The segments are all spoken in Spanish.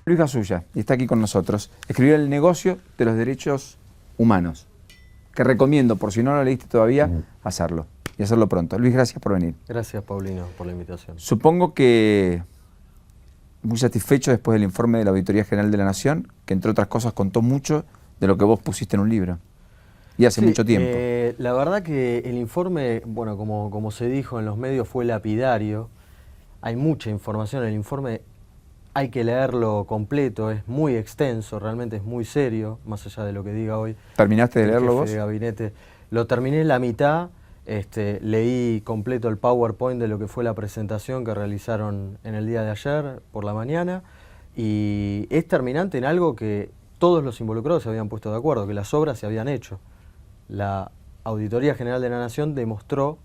Luis Gasulla, y está aquí con nosotros, escribió El negocio de los derechos humanos, que recomiendo, por si no lo leíste todavía, hacerlo, y hacerlo pronto. Luis, gracias por venir. Gracias, Paulino, por la invitación. Supongo que muy satisfecho después del informe de la Auditoría General de la Nación, que entre otras cosas contó mucho de lo que vos pusiste en un libro, y hace mucho tiempo. La verdad que el informe, bueno, como se dijo en los medios, fue lapidario. Hay mucha información, el informe hay que leerlo completo, es muy extenso, realmente es muy serio, más allá de lo que diga hoy. ¿Terminaste de leerlo vos? De gabinete. Lo terminé en la mitad, leí completo el PowerPoint de lo que fue la presentación que realizaron en el día de ayer por la mañana, y es terminante en algo que todos los involucrados se habían puesto de acuerdo, que las obras se habían hecho. La Auditoría General de la Nación demostró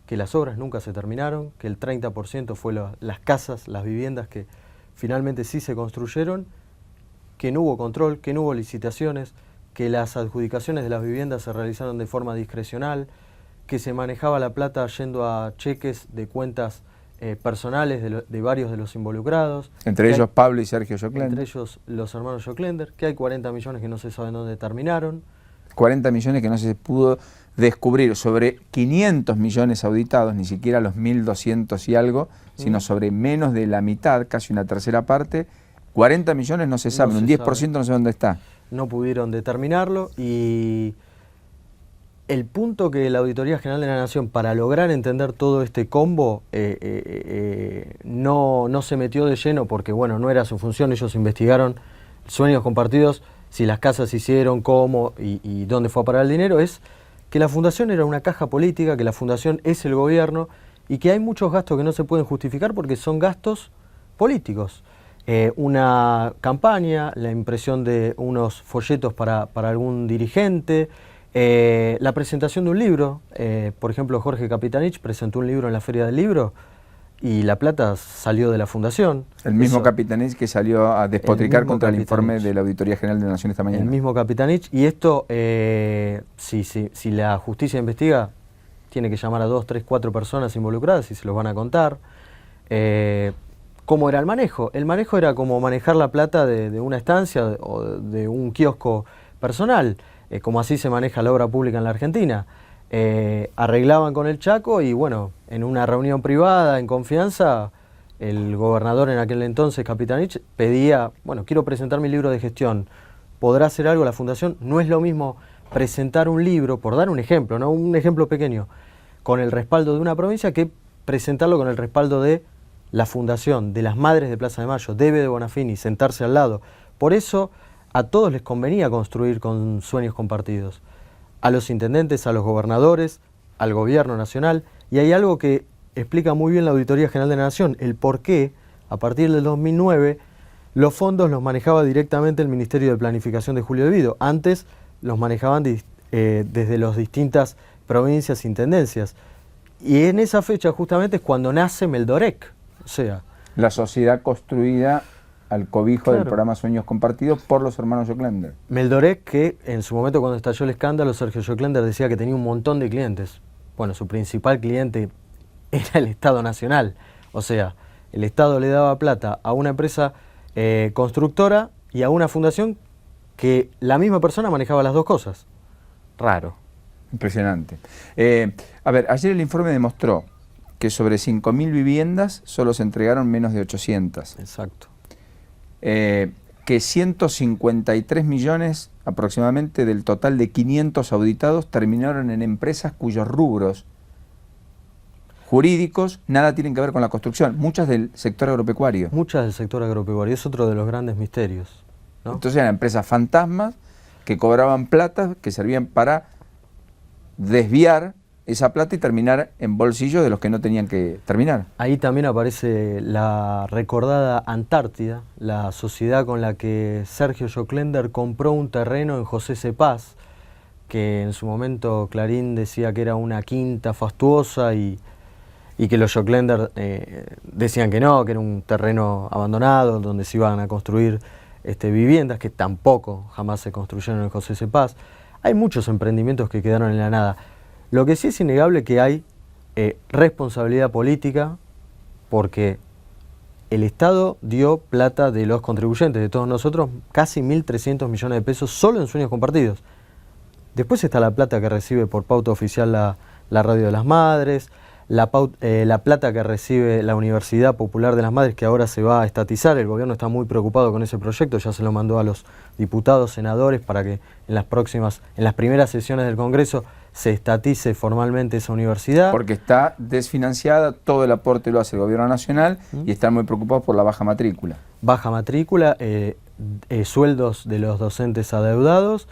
que las obras nunca se terminaron, que el 30% fue las casas, las viviendas que finalmente sí se construyeron, que no hubo control, que no hubo licitaciones, que las adjudicaciones de las viviendas se realizaron de forma discrecional, que se manejaba la plata yendo a cheques de cuentas personales de varios de los involucrados. Entre ellos Pablo y Sergio Joclender. Entre ellos los hermanos Joclender, que hay 40 millones que no se saben dónde terminaron. 40 millones que no se pudo descubrir, sobre 500 millones auditados, ni siquiera los 1.200 y algo, sino sobre menos de la mitad, casi una tercera parte. 40 millones no se saben, un 10% no sé dónde está. No pudieron determinarlo, y el punto que la Auditoría General de la Nación, para lograr entender todo este combo, no se metió de lleno, porque bueno, no era su función. Ellos investigaron sueños compartidos, si las casas se hicieron, cómo y dónde fue a parar el dinero. Es que la fundación era una caja política, que la fundación es el gobierno, y que hay muchos gastos que no se pueden justificar porque son gastos políticos. Una campaña, la impresión de unos folletos para algún dirigente, la presentación de un libro. Por ejemplo, Jorge Capitanich presentó un libro en la Feria del Libro y la plata salió de la fundación. El mismo Capitanich que salió a despotricar contra el informe de la Auditoría General de la Nación esta mañana. El mismo Capitanich, y esto, si la justicia investiga, tiene que llamar a 2, 3, 4 personas involucradas y se los van a contar. ¿Cómo era el manejo? El manejo era como manejar la plata de una estancia o de un kiosco personal, como así se maneja la obra pública en la Argentina. Arreglaban con el Chaco y bueno, en una reunión privada, en confianza, el gobernador en aquel entonces, Capitanich, pedía, bueno, quiero presentar mi libro de gestión, ¿podrá hacer algo la fundación? No es lo mismo presentar un libro, por dar un ejemplo, ¿no? Un ejemplo pequeño, con el respaldo de una provincia, que presentarlo con el respaldo de la fundación, de las Madres de Plaza de Mayo, de Eve de Bonafini, sentarse al lado. Por eso a todos les convenía construir con sueños compartidos. A los intendentes, a los gobernadores, al gobierno nacional, y hay algo que explica muy bien la Auditoría General de la Nación, el por qué, a partir del 2009, los fondos los manejaba directamente el Ministerio de Planificación de Julio Devido. Antes los manejaban desde las distintas provincias e intendencias. Y en esa fecha justamente es cuando nace Meldorec, o sea... La sociedad construida al cobijo del programa Sueños Compartidos por los hermanos Joclender. Meldorec, que en su momento cuando estalló el escándalo, Sergio Joclender decía que tenía un montón de clientes. Bueno, su principal cliente era el Estado Nacional. O sea, el Estado le daba plata a una empresa constructora y a una fundación que la misma persona manejaba las dos cosas. Raro. Impresionante. A ver, ayer el informe demostró que sobre 5.000 viviendas solo se entregaron menos de 800. Exacto. Que 153 millones aproximadamente del total de 500 auditados terminaron en empresas cuyos rubros jurídicos nada tienen que ver con la construcción, muchas del sector agropecuario. Muchas del sector agropecuario, es otro de los grandes misterios, ¿no? Entonces eran empresas fantasmas que cobraban plata, que servían para desviar esa plata y terminar en bolsillos de los que no tenían que terminar. Ahí también aparece la recordada Antártida, la sociedad con la que Sergio Joclender compró un terreno en José Cepaz, que en su momento Clarín decía que era una quinta fastuosa y que los Joclender decían que no, que era un terreno abandonado donde se iban a construir viviendas que tampoco jamás se construyeron en José Cepaz. Hay muchos emprendimientos que quedaron en la nada. Lo que sí es innegable que hay responsabilidad política, porque el Estado dio plata de los contribuyentes, de todos nosotros, casi 1.300 millones de pesos solo en Sueños Compartidos. Después está la plata que recibe por pauta oficial la Radio de las Madres, la plata que recibe la Universidad Popular de las Madres, que ahora se va a estatizar. El gobierno está muy preocupado con ese proyecto, ya se lo mandó a los diputados, senadores, para que en las primeras sesiones del Congreso se estatice formalmente esa universidad. Porque está desfinanciada, todo el aporte lo hace el gobierno nacional y están muy preocupados por la baja matrícula. Baja matrícula, sueldos de los docentes adeudados,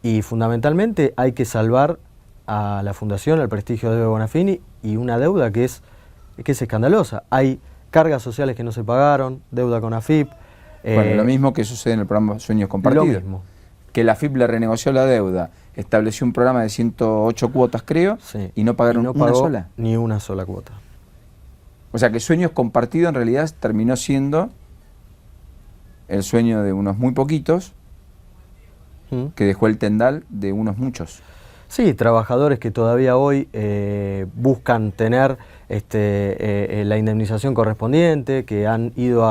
y fundamentalmente hay que salvar a la Fundación, al prestigio de Eve Bonafini, y una deuda que es escandalosa. Hay cargas sociales que no se pagaron, deuda con AFIP. Bueno, lo mismo que sucede en el programa Sueños Compartidos. Lo mismo. Que la AFIP le renegoció la deuda, estableció un programa de 108 cuotas, creo, Sí. y no pagaron una sola. Ni una sola cuota. O sea que Sueños Compartidos en realidad terminó siendo el sueño de unos muy poquitos, que dejó el tendal de unos muchos. Sí, trabajadores que todavía hoy buscan tener la indemnización correspondiente, que han ido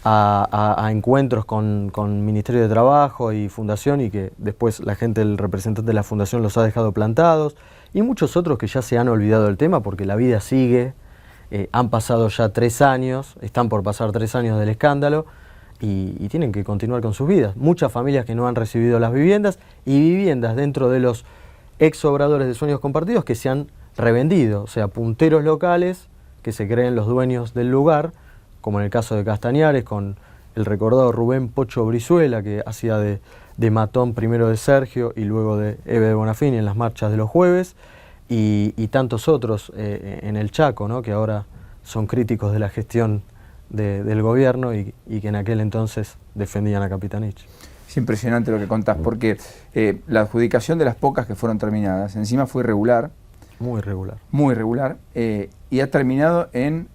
a encuentros con Ministerio de Trabajo y Fundación, y que después la gente, el representante de la Fundación, los ha dejado plantados, y muchos otros que ya se han olvidado del tema porque la vida sigue. Han pasado ya 3 años, están por pasar 3 años del escándalo, y tienen que continuar con sus vidas. Muchas familias que no han recibido las viviendas, y viviendas dentro de los ex obradores de Sueños Compartidos que se han revendido, o sea, punteros locales que se creen los dueños del lugar, como en el caso de Castañares, con el recordado Rubén Pocho Brizuela, que hacía de matón primero de Sergio y luego de Eve Bonafini en las marchas de los jueves, y tantos otros en el Chaco, ¿no?, que ahora son críticos de la gestión del gobierno y que en aquel entonces defendían a Capitanich. Es impresionante lo que contás, porque la adjudicación de las pocas que fueron terminadas, encima fue irregular. Muy irregular. Muy irregular, y ha terminado en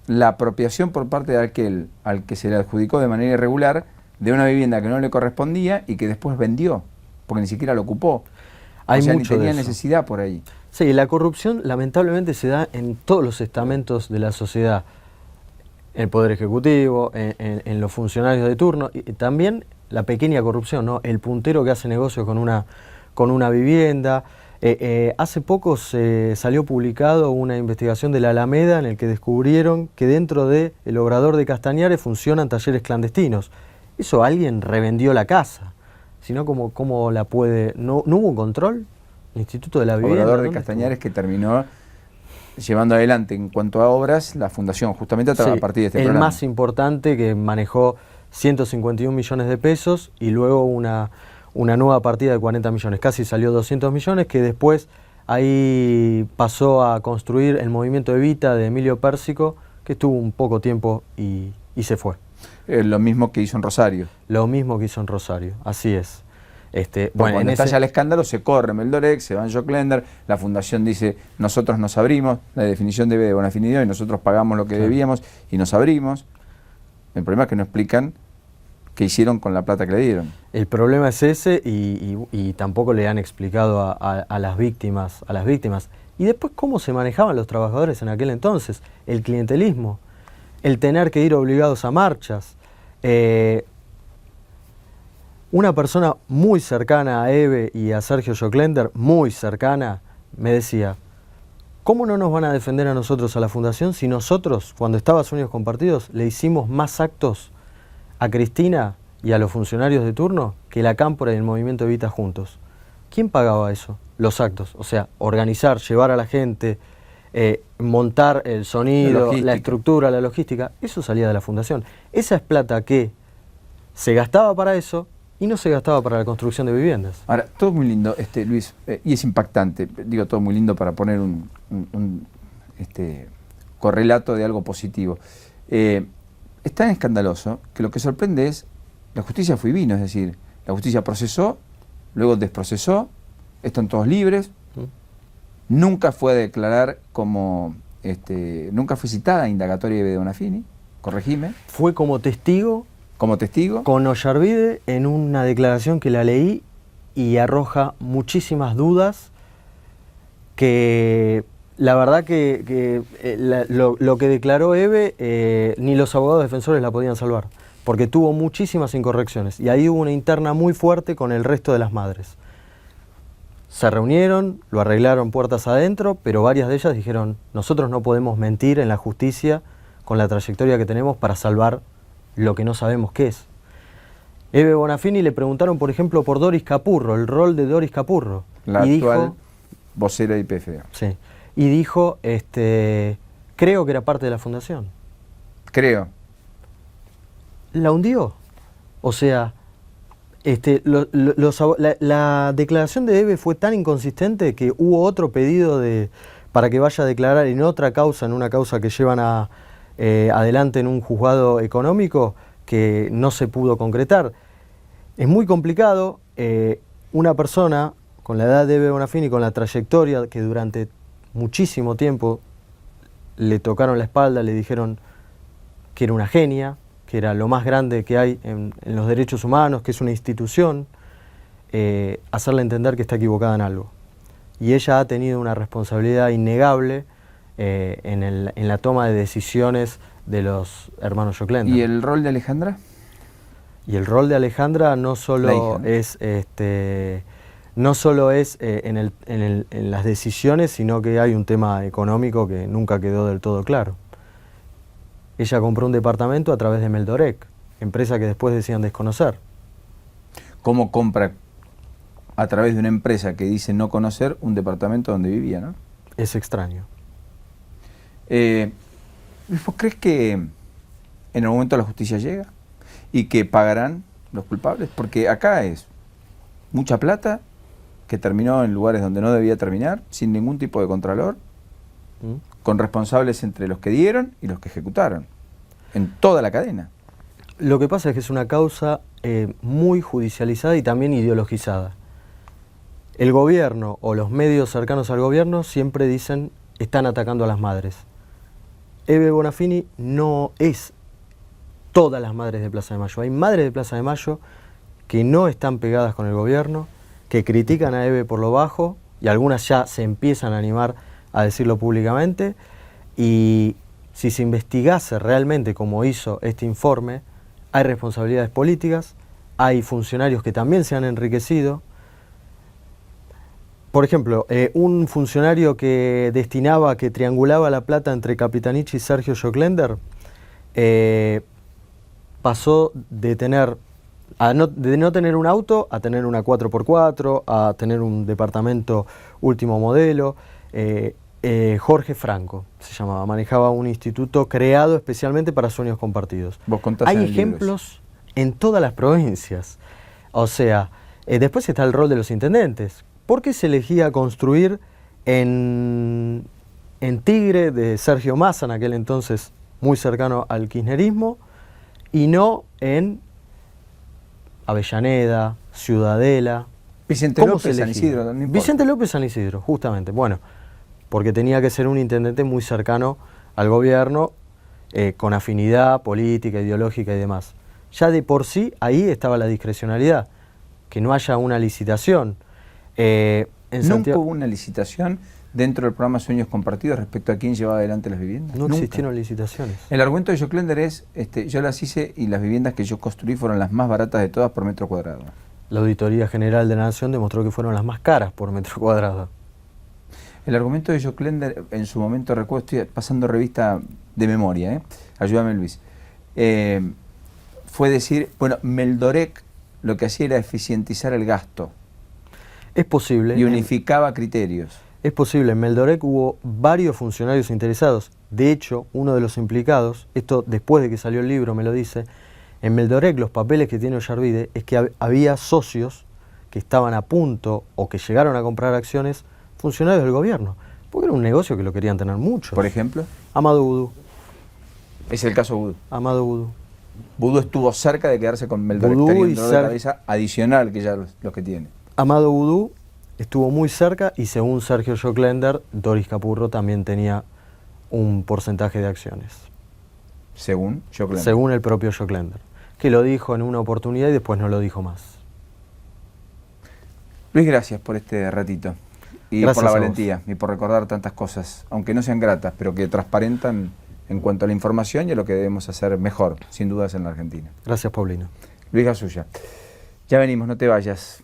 la apropiación por parte de aquel al que se le adjudicó de manera irregular de una vivienda que no le correspondía y que después vendió, porque ni siquiera lo ocupó. Hay o sea, mucho ni tenía de eso. necesidad por ahí. Sí, la corrupción lamentablemente se da en todos los estamentos de la sociedad, en el Poder Ejecutivo, en los funcionarios de turno, y también la pequeña corrupción, ¿no? El puntero que hace negocio con una vivienda. Hace poco salió publicado una investigación de la Alameda en el que descubrieron que dentro del obrador de Castañares funcionan talleres clandestinos. Eso alguien revendió la casa. Si no, ¿cómo la puede...? ¿No hubo un control? ¿El Instituto de la Vivienda? Obrador de Castañares que terminó llevando adelante en cuanto a obras la Fundación, justamente a partir de este programa. El más importante, que manejó 151 millones de pesos y luego una nueva partida de 40 millones, casi salió 200 millones, que después ahí pasó a construir el movimiento Evita de Emilio Pérsico, que estuvo un poco tiempo y se fue. Lo mismo que hizo en Rosario. Lo mismo que hizo en Rosario, así es. Cuando estalla el escándalo se corre Meldorex, se va en Joclender, la Fundación dice nosotros nos abrimos, la definición de Bonafini y nosotros pagamos lo que debíamos y nos abrimos. El problema es que no explican qué hicieron con la plata que le dieron. El problema es ese, y tampoco le han explicado a las víctimas. Y después, ¿cómo se manejaban los trabajadores en aquel entonces? El clientelismo, el tener que ir obligados a marchas. Una persona muy cercana a Eve y a Sergio Joclender, muy cercana, me decía: ¿cómo no nos van a defender a nosotros, a la Fundación, si nosotros, cuando estaba Sueños Compartidos, le hicimos más actos a Cristina y a los funcionarios de turno que la Cámpora y el Movimiento Evita juntos? ¿Quién pagaba eso? Los actos. O sea, organizar, llevar a la gente, montar el sonido, la estructura, la logística, eso salía de la Fundación. Esa es plata que se gastaba para eso y no se gastaba para la construcción de viviendas. Ahora, todo muy lindo, Luis, y es impactante, digo todo muy lindo para poner un correlato de algo positivo. Es tan escandaloso que lo que sorprende es la justicia fue y vino, es decir, la justicia procesó, luego desprocesó, están todos libres, nunca fue a declarar como, nunca fue citada a indagatoria de Bonafini, corregime. Fue como testigo. Como testigo. Con Ollarvide, en una declaración que la leí y arroja muchísimas dudas que La verdad lo que declaró Eve, ni los abogados defensores la podían salvar, porque tuvo muchísimas incorrecciones y ahí hubo una interna muy fuerte con el resto de las madres. Se reunieron, lo arreglaron puertas adentro, pero varias de ellas dijeron, nosotros no podemos mentir en la justicia con la trayectoria que tenemos para salvar lo que no sabemos qué es. Eve Bonafini le preguntaron, por ejemplo, por Doris Capurro, el rol de Doris Capurro. La actual vocera de YPF. Sí. Y dijo, creo que era parte de la fundación. Creo. La hundió. O sea, la declaración de Eve fue tan inconsistente que hubo otro pedido para que vaya a declarar en otra causa, en una causa que llevan adelante en un juzgado económico, que no se pudo concretar. Es muy complicado. Una persona con la edad de Eve Bonafini, con la trayectoria que durante muchísimo tiempo le tocaron la espalda, le dijeron que era una genia, que era lo más grande que hay en los derechos humanos, que es una institución, hacerle entender que está equivocada en algo. Y ella ha tenido una responsabilidad innegable en la toma de decisiones de los hermanos Joclender. ¿Y el rol de Alejandra? Y el rol de Alejandra no solo es en las decisiones, sino que hay un tema económico que nunca quedó del todo claro. Ella compró un departamento a través de Meldorec, empresa que después decían desconocer. ¿Cómo compra a través de una empresa que dice no conocer un departamento donde vivía, no? Es extraño. ¿Vos crees que en el momento la justicia llega y que pagarán los culpables? Porque acá es mucha plata que terminó en lugares donde no debía terminar, sin ningún tipo de contralor, con responsables entre los que dieron y los que ejecutaron, en toda la cadena. Lo que pasa es que es una causa muy judicializada y también ideologizada. El gobierno o los medios cercanos al gobierno siempre dicen están atacando a las madres. Eve Bonafini no es todas las madres de Plaza de Mayo. Hay madres de Plaza de Mayo que no están pegadas con el gobierno, que critican a Eve por lo bajo, y algunas ya se empiezan a animar a decirlo públicamente, y si se investigase realmente como hizo este informe, hay responsabilidades políticas, hay funcionarios que también se han enriquecido. Por ejemplo, un funcionario que triangulaba la plata entre Capitanich y Sergio Joclender, pasó de no tener un auto a tener una 4x4, a tener un departamento último modelo. Jorge Franco se llamaba, manejaba un instituto creado especialmente para sueños compartidos. Hay ejemplos en todas las provincias. O sea, después está el rol de los intendentes. ¿Por qué se elegía construir en Tigre de Sergio Massa, en aquel entonces muy cercano al kirchnerismo, y no en Avellaneda, Ciudadela? Vicente López, San Isidro, no importa. Vicente López, San Isidro, justamente. Bueno, porque tenía que ser un intendente muy cercano al gobierno, con afinidad política, ideológica y demás. Ya de por sí ahí estaba la discrecionalidad, que no haya una licitación. ¿Nunca hubo una licitación dentro del programa Sueños Compartidos respecto a quién llevaba adelante las viviendas? No existieron licitaciones. El argumento de Joclender es, yo las hice y las viviendas que yo construí fueron las más baratas de todas por metro cuadrado. La Auditoría General de la Nación demostró que fueron las más caras por metro cuadrado. El argumento de Joclender, en su momento, recuerdo, estoy pasando revista de memoria, ayúdame Luis, fue decir, bueno, Meldorec lo que hacía era eficientizar el gasto. Es posible. Y unificaba criterios. Es posible. En Meldorec hubo varios funcionarios interesados. De hecho, uno de los implicados, esto después de que salió el libro me lo dice, en Meldorec los papeles que tiene Ollarvide es que había socios que estaban a punto o que llegaron a comprar acciones, funcionarios del gobierno. Porque era un negocio que lo querían tener muchos. ¿Por ejemplo? Amado Vudú. Es el caso Vudú. Amado Vudú. Vudú estuvo cerca de quedarse con Meldorec, tenía un dolor de cabeza adicional que ya los que tiene. Amado Vudú estuvo muy cerca y según Sergio Joclender, Doris Capurro también tenía un porcentaje de acciones. ¿Según Joclender? Según el propio Joclender, que lo dijo en una oportunidad y después no lo dijo más. Luis, gracias por este ratito. Y Gracias por la a vos. valentía y por recordar tantas cosas, aunque no sean gratas, pero que transparentan en cuanto a la información y a lo que debemos hacer mejor, sin dudas, en la Argentina. Gracias, Paulino. Luis Gasulla. Ya venimos, no te vayas.